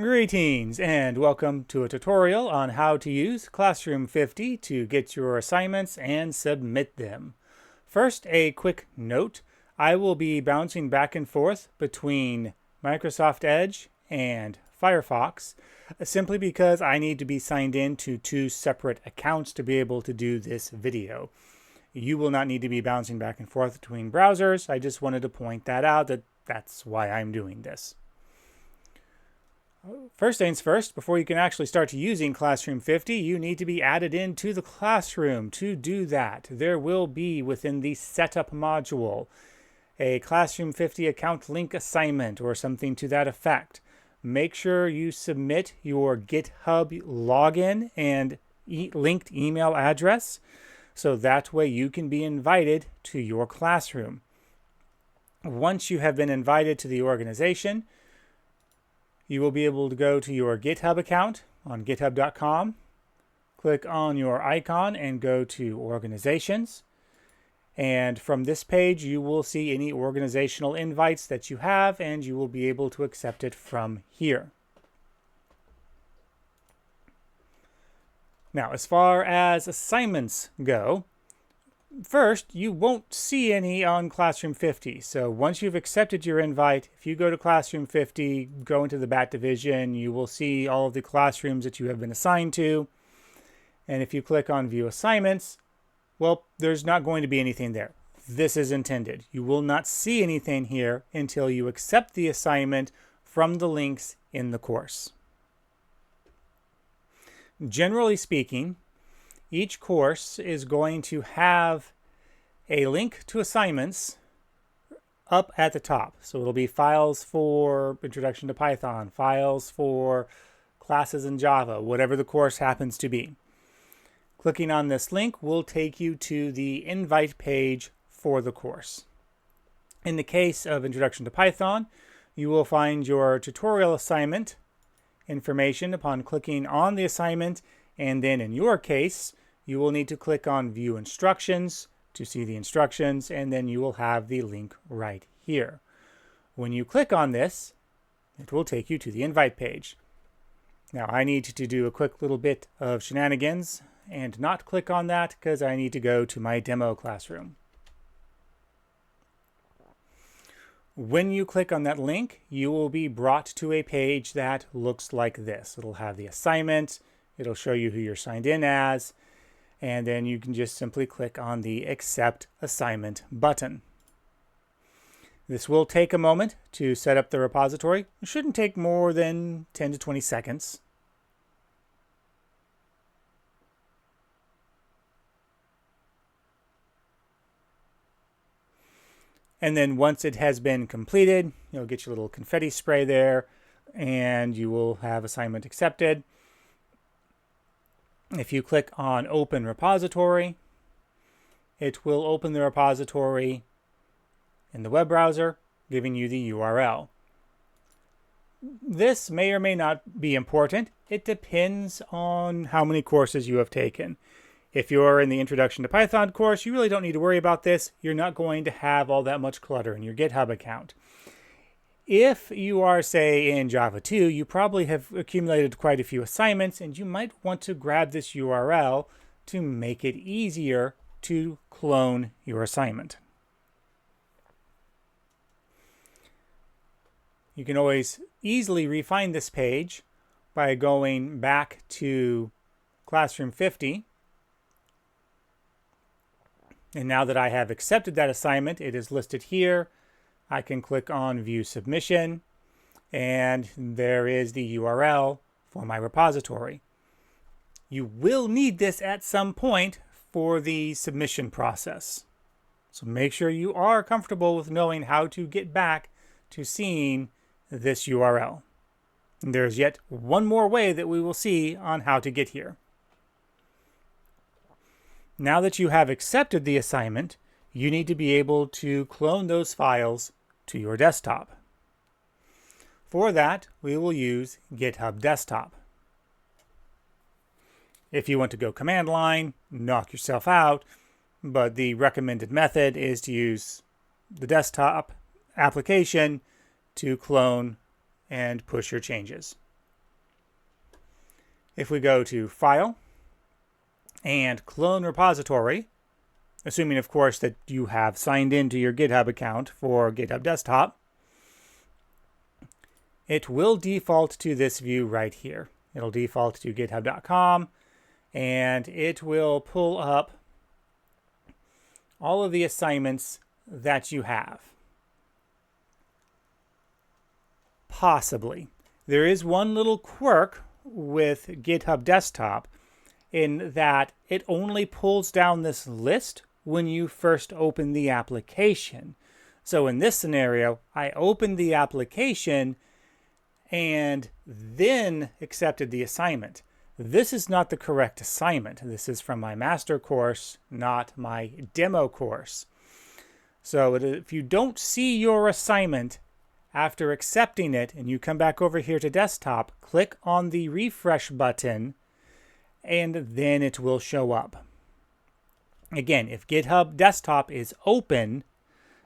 Greetings and welcome to a tutorial on how to use Classroom50 to get your assignments and submit them. First, a quick note. I will be bouncing back and forth between Microsoft Edge and Firefox simply because I need to be signed in to two separate accounts to be able to do this video. You will not need to be bouncing back and forth between browsers. I just wanted to point that out, that's why I'm doing this. First things first, before you can actually start using Classroom50, you need to be added into the classroom. To do that, there will be within the Setup module a Classroom50 account link assignment or something to that effect. Make sure you submit your GitHub login and linked email address so that way you can be invited to your classroom. Once you have been invited to the organization, you will be able to go to your GitHub account on github.com, click on your icon and go to Organizations. And from this page, you will see any organizational invites that you have, and you will be able to accept it from here. Now, as far as assignments go, first, you won't see any on Classroom50. So once you've accepted your invite, if you go to Classroom50, go into the BAT division, you will see all of the classrooms that you have been assigned to. And if you click on View Assignments, well, there's not going to be anything there. This is intended. You will not see anything here until you accept the assignment from the links in the course. Generally speaking, each course is going to have a link to assignments up at the top. So it'll be files for Introduction to Python, files for classes in Java, whatever the course happens to be. Clicking on this link will take you to the invite page for the course. In the case of Introduction to Python, you will find your tutorial assignment information upon clicking on the assignment, and then in your case, you will need to click on View Instructions to see the instructions, and then you will have the link right here. When you click on this, it will take you to the invite page. Now, I need to do a quick little bit of shenanigans and not click on that because I need to go to my demo classroom. When you click on that link, you will be brought to a page that looks like this. It'll have the assignment, it'll show you who you're signed in as, and then you can just simply click on the Accept Assignment button. This will take a moment to set up the repository. It shouldn't take more than 10 to 20 seconds. And then once it has been completed, you'll get your little confetti spray there, and you will have assignment accepted. If you click on Open Repository, it will open the repository in the web browser, giving you the URL. This may or may not be important. It depends on how many courses you have taken. If you're in the Introduction to Python course, you really don't need to worry about this. You're not going to have all that much clutter in your GitHub account. If you are, say, in Java 2, you probably have accumulated quite a few assignments, and you might want to grab this URL to make it easier to clone your assignment. You can always easily refine this page by going back to Classroom50. And now that I have accepted that assignment, it is listed here. I can click on View Submission, and there is the URL for my repository. You will need this at some point for the submission process. So make sure you are comfortable with knowing how to get back to seeing this URL. And there's yet one more way that we will see on how to get here. Now that you have accepted the assignment, you need to be able to clone those files to your desktop. For that, we will use GitHub Desktop. If you want to go command line, knock yourself out, but the recommended method is to use the desktop application to clone and push your changes. If we go to File and Clone Repository, assuming, of course, that you have signed into your GitHub account for GitHub Desktop, it will default to this view right here. It'll default to github.com, and it will pull up all of the assignments that you have. Possibly. There is one little quirk with GitHub Desktop in that it only pulls down this list when you first open the application. So in this scenario, I opened the application and then accepted the assignment. This is not the correct assignment. This is from my master course, not my demo course. So if you don't see your assignment after accepting it and you come back over here to desktop, click on the refresh button and then it will show up. Again, if GitHub Desktop is open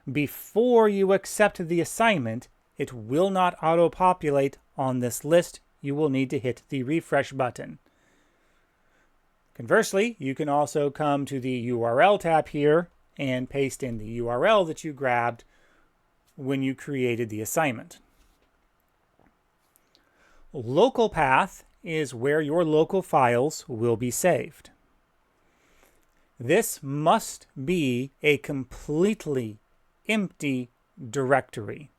before you accept the assignment, it will not auto-populate on this list. You will need to hit the refresh button. Conversely, you can also come to the URL tab here and paste in the URL that you grabbed when you created the assignment. Local path is where your local files will be saved. This must be a completely empty directory.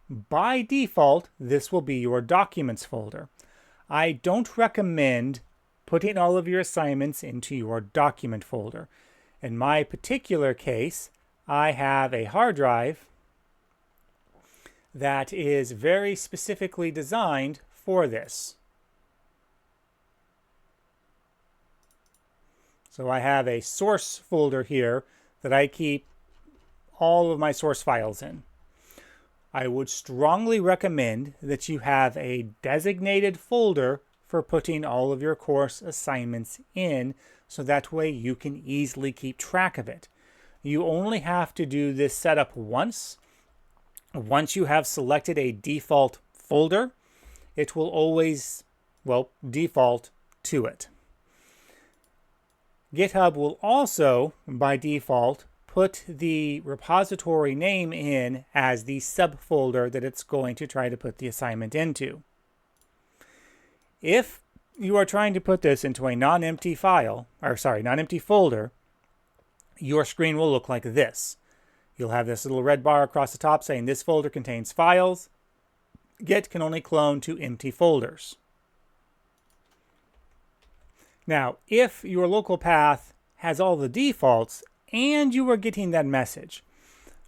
By default, this will be your documents folder. I don't recommend putting all of your assignments into your document folder. In my particular case, I have a hard drive that is very specifically designed for this. So I have a source folder here that I keep all of my source files in. I would strongly recommend that you have a designated folder for putting all of your course assignments in, so that way you can easily keep track of it. You only have to do this setup once. Once you have selected a default folder, it will always, default to it. GitHub will also, by default, put the repository name in as the subfolder that it's going to try to put the assignment into. If you are trying to put this into a non-empty folder, your screen will look like this. You'll have this little red bar across the top saying this folder contains files. Git can only clone to empty folders. Now, if your local path has all the defaults and you are getting that message,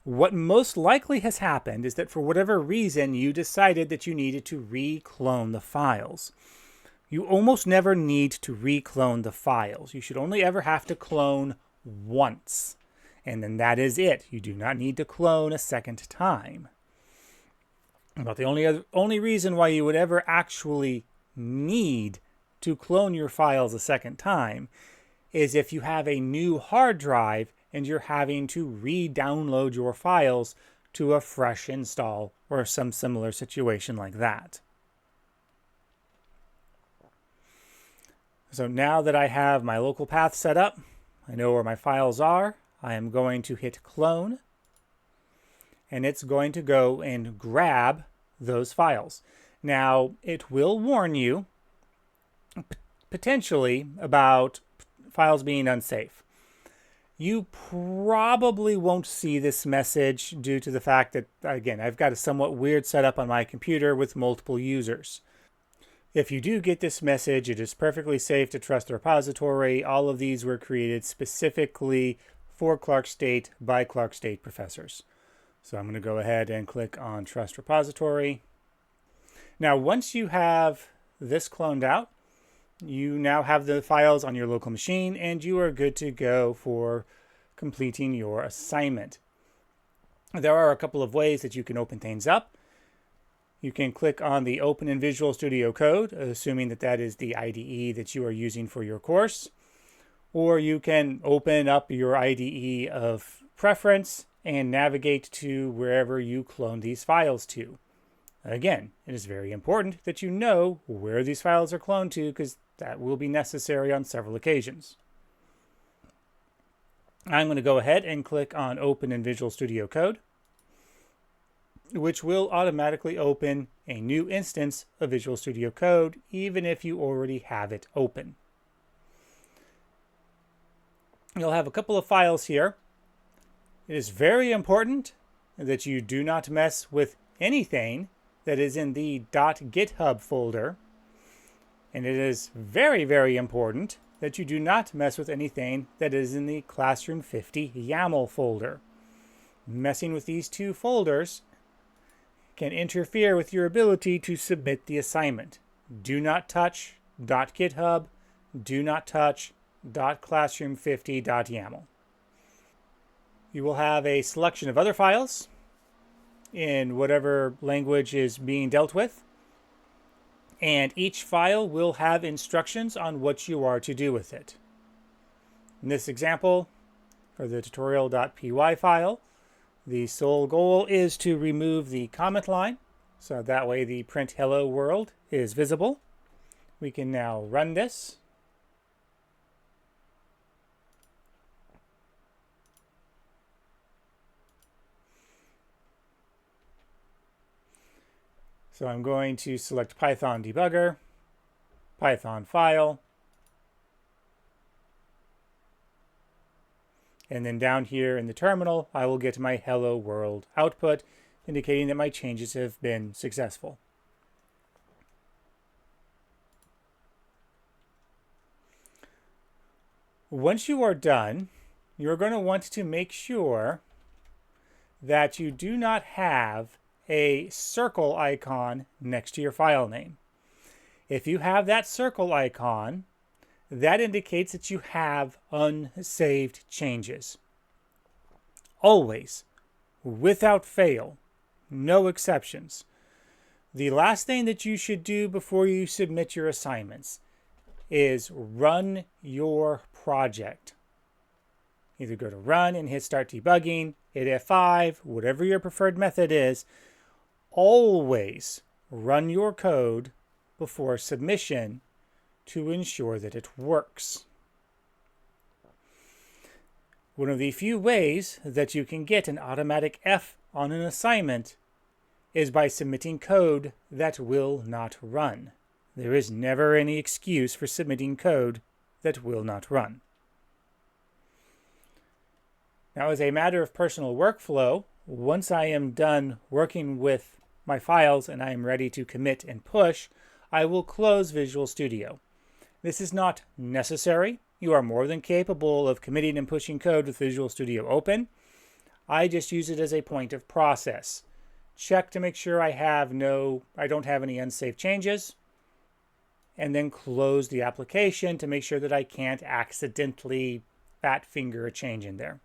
what most likely has happened is that for whatever reason you decided that you needed to re-clone the files. You almost never need to re-clone the files. You should only ever have to clone once. And then that is it. You do not need to clone a second time. But the only reason why you would ever actually need to clone your files a second time is if you have a new hard drive and you're having to re-download your files to a fresh install or some similar situation like that. So now that I have my local path set up, I know where my files are, I am going to hit clone, and it's going to go and grab those files. Now, it will warn you potentially about files being unsafe. You probably won't see this message due to the fact that, again, I've got a somewhat weird setup on my computer with multiple users. If you do get this message, it is perfectly safe to trust the repository. All of these were created specifically for Clark State by Clark State professors. So I'm going to go ahead and click on Trust Repository. Now, once you have this cloned out, you now have the files on your local machine and you are good to go for completing your assignment. There are a couple of ways that you can open things up. You can click on the Open in Visual Studio Code, assuming that that is the IDE that you are using for your course. Or you can open up your IDE of preference and navigate to wherever you clone these files to. Again, it is very important that you know where these files are cloned to, because that will be necessary on several occasions. I'm going to go ahead and click on Open in Visual Studio Code, which will automatically open a new instance of Visual Studio Code, even if you already have it open. You'll have a couple of files here. It is very important that you do not mess with anything that is in the .github folder. And it is very, very important that you do not mess with anything that is in the Classroom50 YAML folder. Messing with these two folders can interfere with your ability to submit the assignment. Do not touch .github. Do not touch .classroom50.yaml. You will have a selection of other files in whatever language is being dealt with, and each file will have instructions on what you are to do with it. In this example, for the tutorial.py file, the sole goal is to remove the comment line, so that way the print hello world is visible. We can now run this. So I'm going to select Python debugger, Python file, and then down here in the terminal, I will get my hello world output, indicating that my changes have been successful. Once you are done, you're going to want to make sure that you do not have a circle icon next to your file name. If you have that circle icon, that indicates that you have unsaved changes. Always, without fail, no exceptions. The last thing that you should do before you submit your assignments is run your project. Either go to run and hit start debugging, hit F5, whatever your preferred method is. Always run your code before submission to ensure that it works. One of the few ways that you can get an automatic F on an assignment is by submitting code that will not run. There is never any excuse for submitting code that will not run. Now, as a matter of personal workflow, once I am done working with my files and I am ready to commit and push, I will close Visual Studio. This is not necessary. You are more than capable of committing and pushing code with Visual Studio open. I just use it as a point of process. Check to make sure I don't have any unsafe changes, and then close the application to make sure that I can't accidentally fat finger a change in there.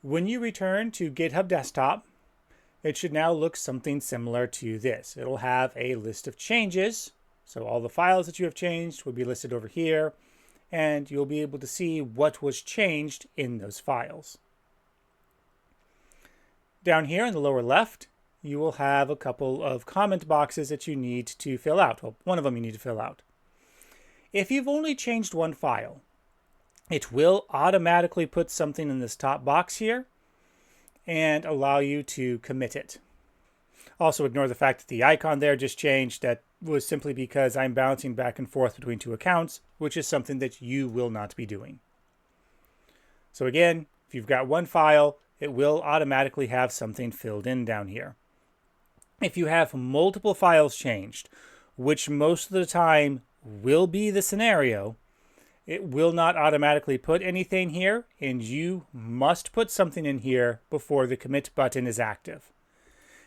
When you return to GitHub Desktop, it should now look something similar to this. It'll have a list of changes. So all the files that you have changed will be listed over here, and you'll be able to see what was changed in those files. Down here in the lower left, you will have a couple of comment boxes that you need to fill out. Well, one of them you need to fill out. If you've only changed one file, it will automatically put something in this top box here and allow you to commit it. Also ignore the fact that the icon there just changed. That was simply because I'm bouncing back and forth between two accounts, which is something that you will not be doing. So again, if you've got one file, it will automatically have something filled in down here. If you have multiple files changed, which most of the time will be the scenario, it will not automatically put anything here, and you must put something in here before the commit button is active.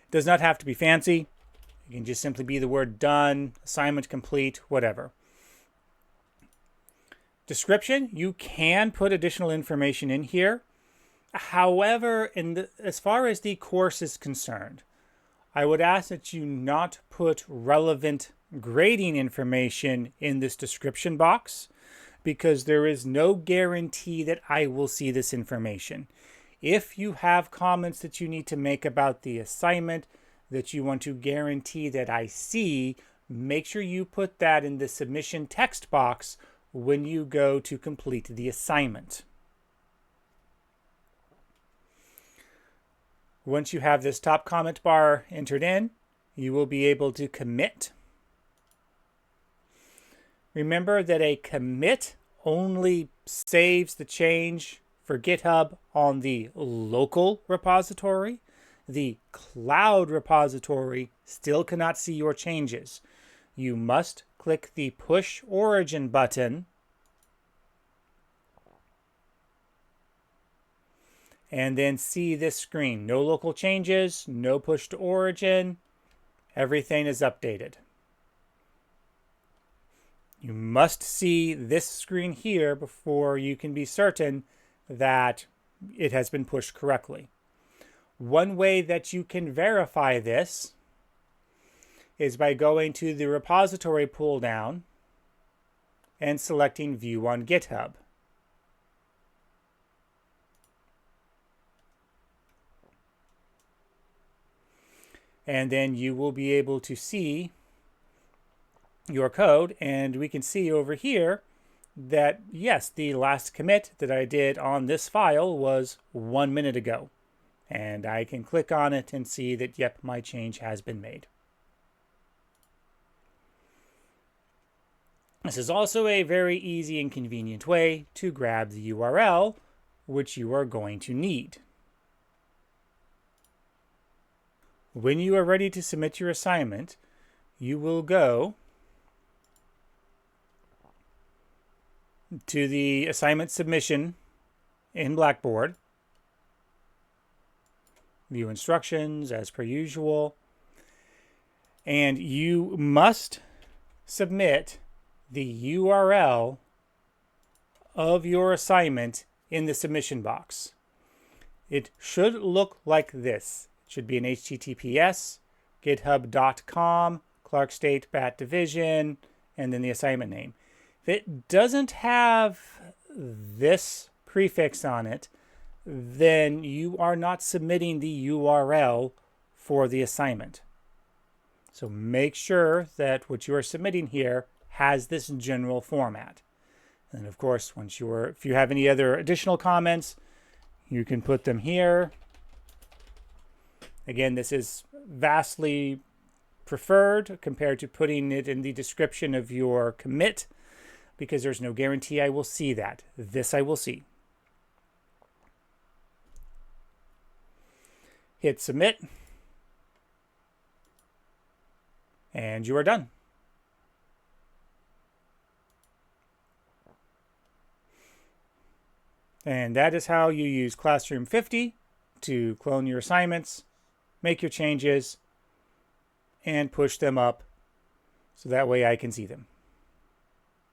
It does not have to be fancy. It can just simply be the word done, assignment complete, whatever. Description, you can put additional information in here. However, as far as the course is concerned, I would ask that you not put relevant grading information in this description box, because there is no guarantee that I will see this information. If you have comments that you need to make about the assignment that you want to guarantee that I see, make sure you put that in the submission text box when you go to complete the assignment. Once you have this top comment bar entered in, you will be able to commit. Remember that a commit only saves the change for GitHub on the local repository. The cloud repository still cannot see your changes. You must click the Push Origin button and then see this screen. No local changes, no push to origin. Everything is updated. You must see this screen here before you can be certain that it has been pushed correctly. One way that you can verify this is by going to the repository pull down and selecting View on GitHub. And then you will be able to see your code, and we can see over here that yes, the last commit that I did on this file was 1 minute ago. And I can click on it and see that yep, my change has been made. This is also a very easy and convenient way to grab the URL which you are going to need. When you are ready to submit your assignment, you will go to the assignment submission in Blackboard, view instructions as per usual, and you must submit the URL of your assignment in the submission box. It should look like this. It should be an HTTPS, github.com, Clark State Bat Division, and then the assignment name. If it doesn't have this prefix on it, then you are not submitting the URL for the assignment. So make sure that what you are submitting here has this general format. And of course, if you have any other additional comments, you can put them here. Again, this is vastly preferred compared to putting it in the description of your commit, because there's no guarantee I will see that. This I will see. Hit submit, and you are done. And that is how you use Classroom50 to clone your assignments, make your changes, and push them up so that way I can see them.